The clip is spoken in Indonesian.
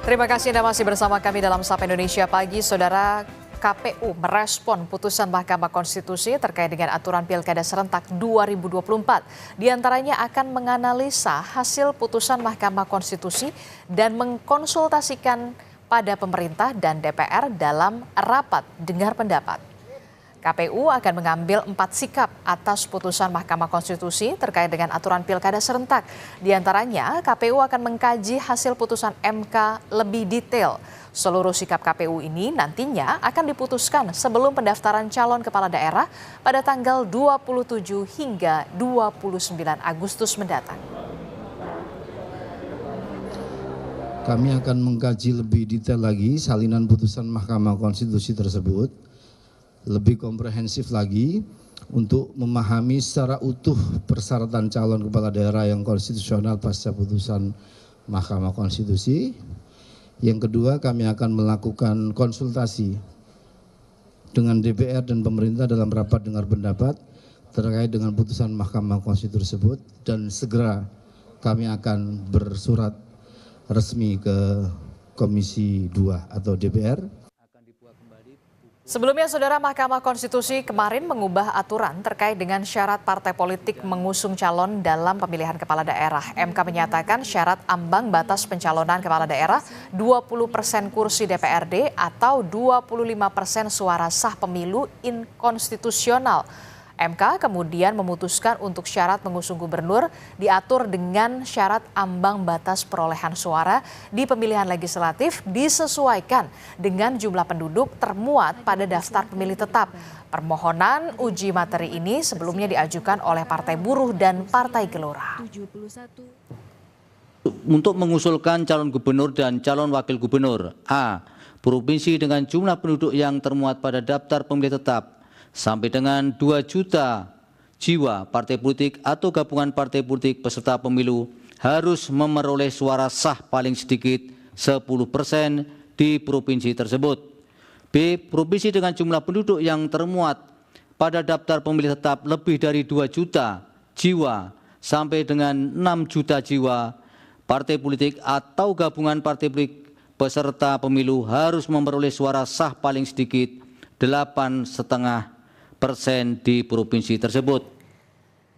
Terima kasih Anda masih bersama kami dalam Sapa Indonesia Pagi. Saudara, KPU merespon putusan Mahkamah Konstitusi terkait dengan aturan Pilkada serentak 2024. Di antaranya akan menganalisa hasil putusan Mahkamah Konstitusi dan mengkonsultasikan pada pemerintah dan DPR dalam rapat dengar pendapat. KPU akan mengambil 4 sikap atas putusan Mahkamah Konstitusi terkait dengan aturan Pilkada serentak. Di antaranya, KPU akan mengkaji hasil putusan MK lebih detail. Seluruh sikap KPU ini nantinya akan diputuskan sebelum pendaftaran calon kepala daerah pada tanggal 27 hingga 29 Agustus mendatang. Kami akan mengkaji lebih detail lagi salinan putusan Mahkamah Konstitusi tersebut, lebih komprehensif lagi untuk memahami secara utuh persyaratan calon kepala daerah yang konstitusional pasca putusan Mahkamah Konstitusi. Yang kedua, kami akan melakukan konsultasi dengan DPR dan pemerintah dalam rapat dengar pendapat terkait dengan putusan Mahkamah Konstitusi tersebut, dan segera kami akan bersurat resmi ke Komisi 2 atau DPR. Sebelumnya, Saudara, Mahkamah Konstitusi kemarin mengubah aturan terkait dengan syarat partai politik mengusung calon dalam pemilihan kepala daerah. MK menyatakan syarat ambang batas pencalonan kepala daerah 20% kursi DPRD atau 25% suara sah pemilu inkonstitusional. MK kemudian memutuskan untuk syarat mengusung gubernur diatur dengan syarat ambang batas perolehan suara di pemilihan legislatif disesuaikan dengan jumlah penduduk termuat pada daftar pemilih tetap. Permohonan uji materi ini sebelumnya diajukan oleh Partai Buruh dan Partai Gelora. Untuk mengusulkan calon gubernur dan calon wakil gubernur, A. Provinsi dengan jumlah penduduk yang termuat pada daftar pemilih tetap sampai dengan 2 juta jiwa, partai politik atau gabungan partai politik peserta pemilu harus memperoleh suara sah paling sedikit 10% di provinsi tersebut. B. Provinsi dengan jumlah penduduk yang termuat pada daftar pemilih tetap lebih dari 2 juta jiwa sampai dengan 6 juta jiwa, partai politik atau gabungan partai politik peserta pemilu harus memperoleh suara sah paling sedikit 8,5% di provinsi tersebut.